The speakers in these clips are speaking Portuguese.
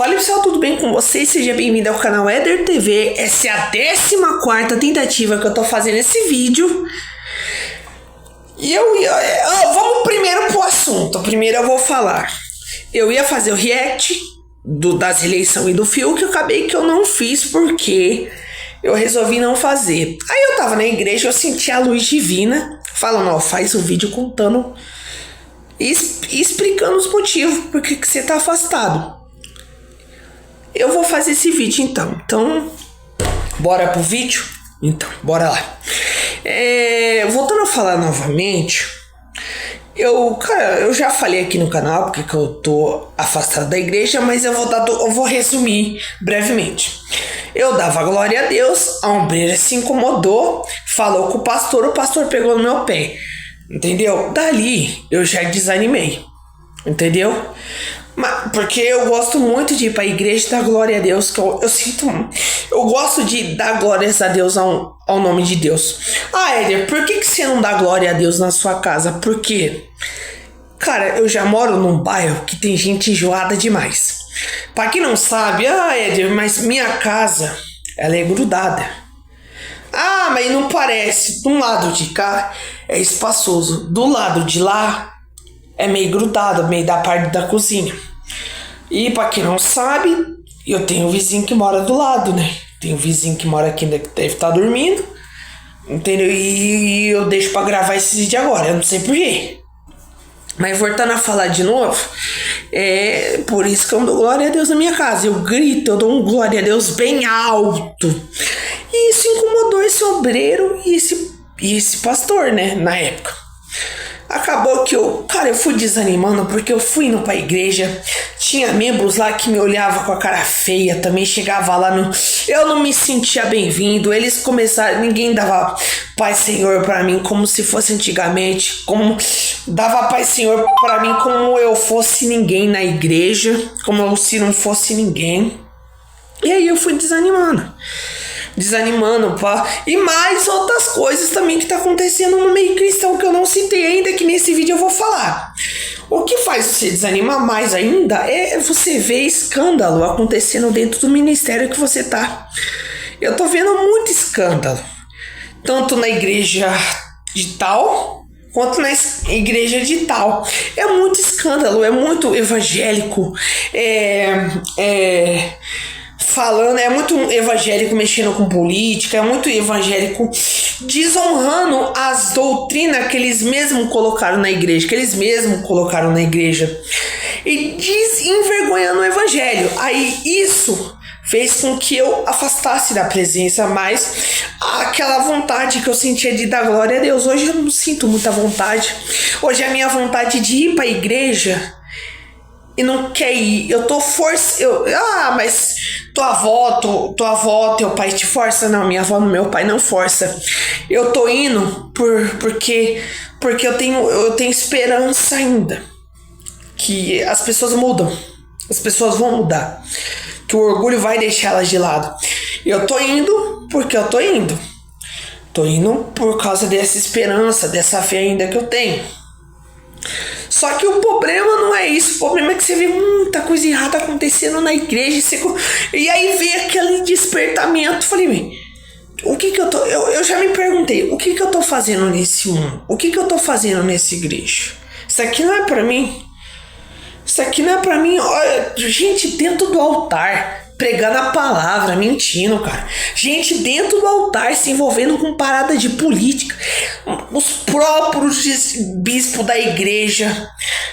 Fala pessoal, tudo bem com vocês? Seja bem-vindo ao canal Éder TV. Essa é a 14ª tentativa que eu tô fazendo esse vídeo. E vamos primeiro pro assunto. Primeiro eu vou falar. Eu ia fazer o react das eleições e do Fiuk, que eu acabei que eu não fiz porque eu resolvi não fazer. Aí eu tava na igreja, eu senti a luz divina falando, ó, faz o vídeo contando e explicando os motivos por que você tá afastado. Eu vou fazer esse vídeo então, bora pro vídeo? Então, bora lá. Voltando a falar novamente, eu já falei aqui no canal porque que eu tô afastado da igreja, mas eu vou resumir brevemente. Eu dava glória a Deus, a ombreira se incomodou, falou com o pastor pegou no meu pé, entendeu? Dali eu já desanimei, entendeu? Porque eu gosto muito de ir pra igreja e dar glória a Deus, que eu gosto de dar glórias a Deus ao nome de Deus. Éder, por que você não dá glória a Deus na sua casa? Porque, cara, eu já moro num bairro que tem gente enjoada demais. Pra quem não sabe, Éder, mas minha casa, ela é grudada. Mas não parece. Do lado de cá é espaçoso, do lado de lá é meio grudado, meio da parte da cozinha. E pra quem não sabe, eu tenho um vizinho que mora do lado, né? Tem um vizinho que mora aqui, que deve estar dormindo, entendeu? E eu deixo pra gravar esse vídeo agora, eu não sei porquê. Mas voltando a falar de novo, por isso que eu dou glória a Deus na minha casa. Eu grito, eu dou um glória a Deus bem alto. E isso incomodou esse obreiro e esse pastor, né? Na época. Acabou que eu fui desanimando porque eu fui indo pra igreja. Tinha membros lá que me olhavam com a cara feia. Também chegava lá eu não me sentia bem-vindo. Eles começaram, ninguém dava Pai Senhor pra mim como se fosse antigamente. Como dava Pai Senhor pra mim como eu fosse ninguém na igreja. Como se não fosse ninguém. E aí eu fui desanimando, pá. E mais outras coisas também que tá acontecendo no meio cristão que eu não citei ainda, que nesse vídeo eu vou falar. O que faz você desanimar mais ainda é você ver escândalo acontecendo dentro do ministério que você tá. Eu tô vendo muito escândalo, tanto na igreja de tal quanto na igreja de tal. É muito escândalo, é muito evangélico, falando, é muito evangélico mexendo com política, é muito evangélico desonrando as doutrinas que eles mesmos colocaram na igreja, e desenvergonhando o evangelho. Aí isso fez com que eu afastasse da presença, mas aquela vontade que eu sentia de dar glória a Deus, hoje eu não sinto muita vontade. Hoje a minha vontade de ir para a igreja e não quer ir, eu tô forçando. Mas tua avó, teu pai te força? Não, minha avó e meu pai não força. Eu tô indo porque eu tenho esperança ainda que as pessoas mudam, as pessoas vão mudar, que o orgulho vai deixar elas de lado. Eu tô indo porque eu tô indo por causa dessa esperança, dessa fé ainda que eu tenho. Só que o problema não é isso. O problema é que você vê muita coisa errada acontecendo na igreja. E aí vê aquele despertamento. Falei, o que eu tô... Eu já me perguntei, o que eu tô fazendo nesse mundo? O que eu tô fazendo nessa igreja? Isso aqui não é pra mim. Olha, gente dentro do altar, pregando a palavra, mentindo, cara. Gente dentro do altar se envolvendo com parada de política. Os próprios bispos da igreja,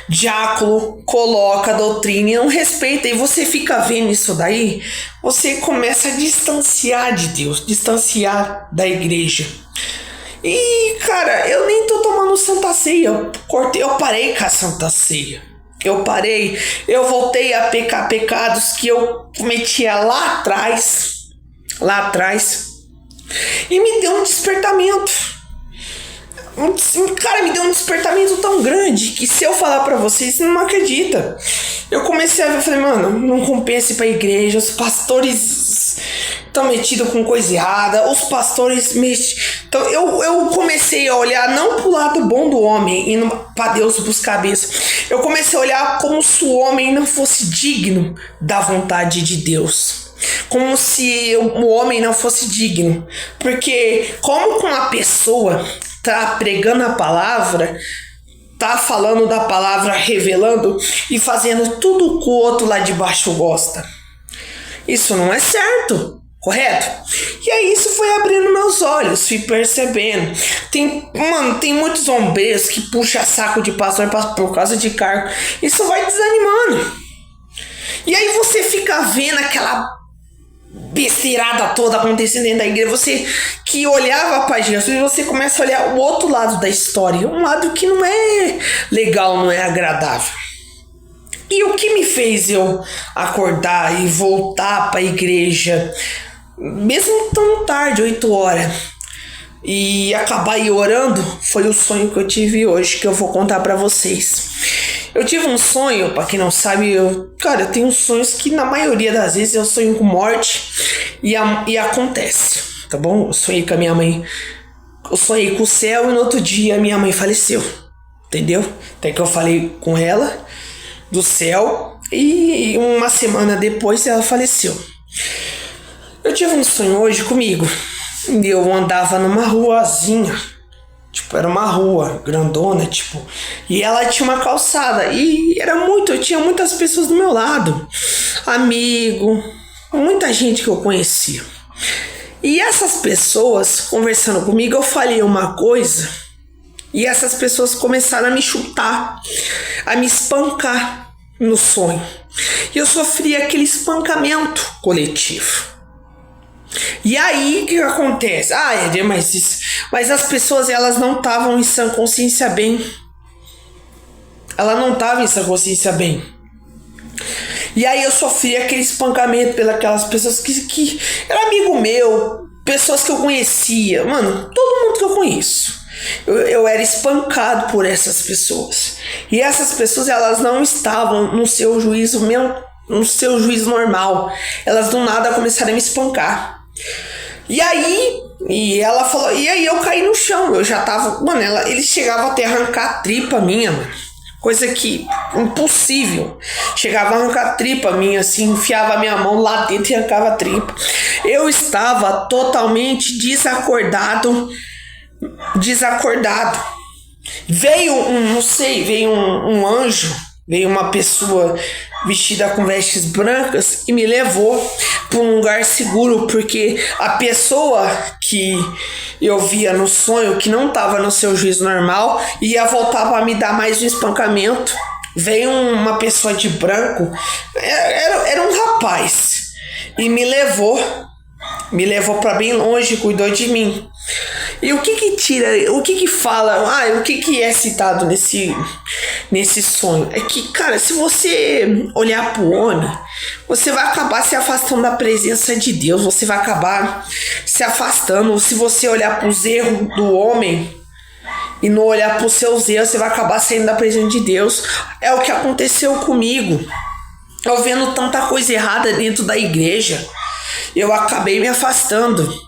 diácono, coloca a doutrina e não respeita. E você fica vendo isso daí, você começa a distanciar de Deus, distanciar da igreja. E, cara, eu nem tô tomando Santa Ceia. Eu parei com a Santa Ceia. Eu voltei a pecar pecados que eu cometia lá atrás, e me deu um despertamento. Cara, me deu um despertamento tão grande que se eu falar pra vocês, você não acredita. Eu comecei a ver, falei, mano, não compensa ir pra igreja, os pastores estão metidos com coisa errada, os pastores então eu comecei a olhar não pro lado bom do homem, indo pra Deus buscar a bênção. Eu comecei a olhar como se o homem não fosse digno da vontade de Deus. Como se o homem não fosse digno. Porque como uma pessoa tá pregando a palavra, tá falando da palavra, revelando e fazendo tudo que o outro lá de baixo gosta. Isso não é certo, correto? E aí isso foi abrindo meus olhos, fui percebendo. Tem muitos ombreiros que puxam saco de pastor por causa de cargo. Isso vai desanimando. E aí você fica vendo aquela besteirada toda acontecendo dentro da igreja. Você que olhava para Jesus, você começa a olhar o outro lado da história. Um lado que não é legal, não é agradável. E o que me fez eu acordar e voltar para a igreja, mesmo tão tarde, 8 horas, e acabar aí orando, foi o sonho que eu tive hoje, que eu vou contar para vocês. Eu tive um sonho, para quem não sabe, eu tenho sonhos que na maioria das vezes eu sonho com morte e acontece, tá bom? Eu sonhei com a minha mãe, eu sonhei com o céu e no outro dia a minha mãe faleceu, entendeu? Até que eu falei com ela do céu e uma semana depois ela faleceu. Eu tive um sonho hoje comigo e eu andava numa ruazinha, era uma rua grandona, e ela tinha uma calçada e eu tinha muitas pessoas do meu lado, amigo, muita gente que eu conhecia. E essas pessoas conversando comigo, eu falei uma coisa e essas pessoas começaram a me chutar, a me espancar no sonho. E eu sofri aquele espancamento coletivo. E aí, o que acontece? Eder, mas as pessoas, elas não estavam em sã consciência bem. Ela não estava em sã consciência bem. E aí eu sofri aquele espancamento pelas pessoas que era amigo meu, pessoas que eu conhecia. Mano, todo mundo que eu conheço. Eu era espancado por essas pessoas. E essas pessoas, elas não estavam no seu juízo no seu juízo normal. Elas do nada começaram a me espancar. E aí ela falou, e aí eu caí no chão. Eu já tava, mano, eles chegavam até a arrancar a tripa minha, mano. Coisa que impossível. Chegava a arrancar a tripa minha, assim, enfiava a minha mão lá dentro e arrancava a tripa. Eu estava totalmente desacordado. Veio um anjo, veio uma pessoa vestida com vestes brancas e me levou para um lugar seguro, porque a pessoa que eu via no sonho, que não estava no seu juízo normal, ia voltar para me dar mais um espancamento. Veio uma pessoa de branco, era um rapaz, e me levou para bem longe, cuidou de mim. E o que fala, o que é citado nesse sonho? É que, cara, se você olhar pro homem, você vai acabar se afastando da presença de Deus, você vai acabar se afastando. Se você olhar pros erros do homem e não olhar pros seus erros, você vai acabar saindo da presença de Deus. É o que aconteceu comigo. Eu vendo tanta coisa errada dentro da igreja, eu acabei me afastando.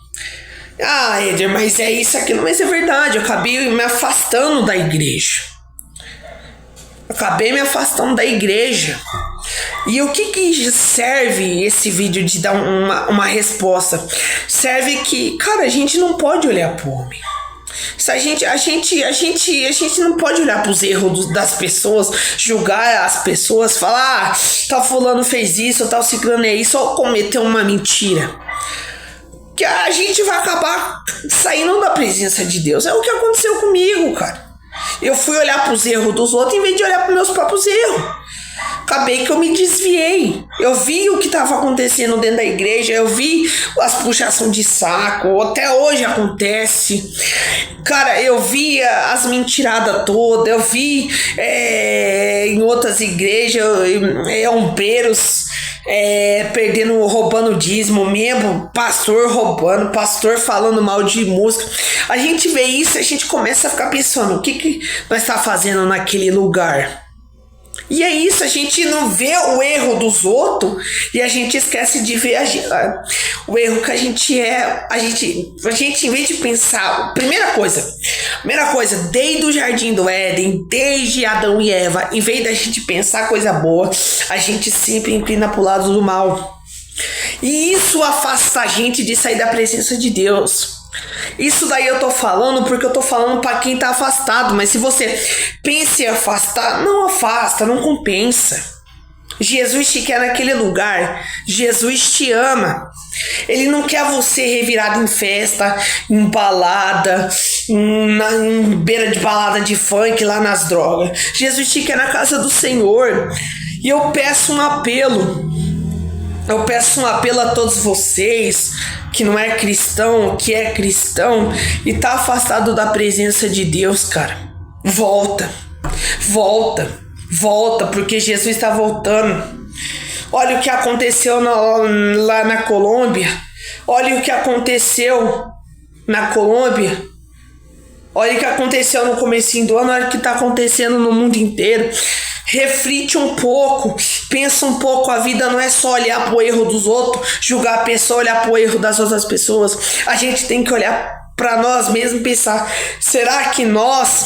Eder, mas é isso, aquilo, mas é verdade, eu acabei me afastando da igreja. E o que serve esse vídeo de dar uma resposta? Serve que, cara, a gente não pode olhar pro homem. A gente não pode olhar pros erros das pessoas, julgar as pessoas, falar, tal fulano fez isso, tal ciclano é isso, ou cometeu uma mentira. Que a gente vai acabar saindo da presença de Deus. É o que aconteceu comigo, cara. Eu fui olhar pros erros dos outros em vez de olhar pros meus próprios erros. Acabei que eu me desviei. Eu vi o que estava acontecendo dentro da igreja. Eu vi as puxações de saco. Até hoje acontece. Cara, eu vi as mentiradas todas. Eu vi em outras igrejas ombreiros roubando dízimo, membro, pastor roubando, pastor falando mal de música. A gente vê isso e a gente começa a ficar pensando, o que nós está fazendo naquele lugar? E é isso, a gente não vê o erro dos outros e a gente esquece de ver o erro que a gente é. A gente, em vez de pensar, primeira coisa, desde o Jardim do Éden, desde Adão e Eva, em vez da gente pensar coisa boa, a gente sempre inclina pro lado do mal. E isso afasta a gente de sair da presença de Deus. Isso daí eu tô falando porque eu tô falando pra quem tá afastado. Mas se você pensa em afastar, não afasta, não compensa. Jesus te quer naquele lugar. Jesus te ama. Ele não quer você revirado em festa, em balada, em beira de balada de funk, lá nas drogas. Jesus te quer na casa do Senhor. E eu peço um apelo. A todos vocês que não é cristão, que é cristão e tá afastado da presença de Deus, cara. Volta, porque Jesus está voltando. Olha o que aconteceu lá na Colômbia. Olha o que aconteceu na Colômbia. Olha o que aconteceu no comecinho do ano. Olha o que está acontecendo no mundo inteiro. Reflite um pouco, pensa um pouco. A vida não é só olhar pro erro dos outros, julgar a pessoa, olhar pro erro das outras pessoas. A gente tem que olhar para nós mesmos e pensar: será que nós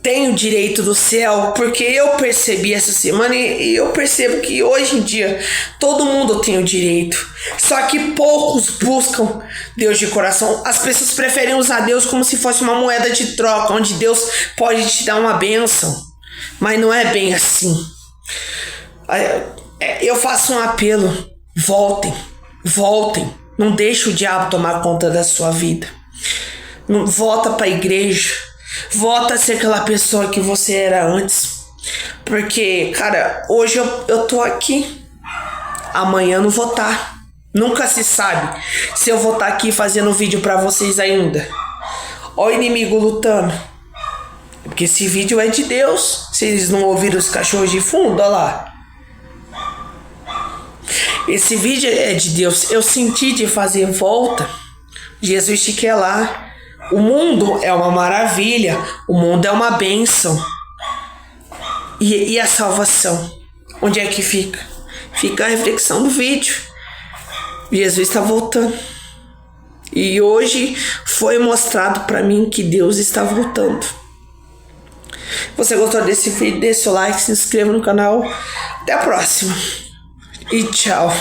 tem o direito do céu? Porque eu percebi essa semana e eu percebo que hoje em dia todo mundo tem o direito, só que poucos buscam Deus de coração. As pessoas preferem usar Deus como se fosse uma moeda de troca, onde Deus pode te dar uma bênção, mas não é bem assim. Eu faço um apelo: voltem, não deixe o diabo tomar conta da sua vida. Não, volta para a igreja. Volta a ser aquela pessoa que você era antes. Porque, cara, hoje eu tô aqui, amanhã não vou estar. Nunca se sabe se eu vou estar aqui fazendo vídeo pra vocês ainda. Ó o inimigo lutando. Porque esse vídeo é de Deus. Vocês não ouviram os cachorros de fundo? Olha lá. Esse vídeo é de Deus. Eu senti de fazer volta. Jesus te quer lá. O mundo é uma maravilha, o mundo é uma bênção. E a salvação? Onde é que fica? Fica a reflexão do vídeo. Jesus está voltando. E hoje foi mostrado para mim que Deus está voltando. Você gostou desse vídeo? Deixe o like, se inscreva no canal. Até a próxima. E tchau.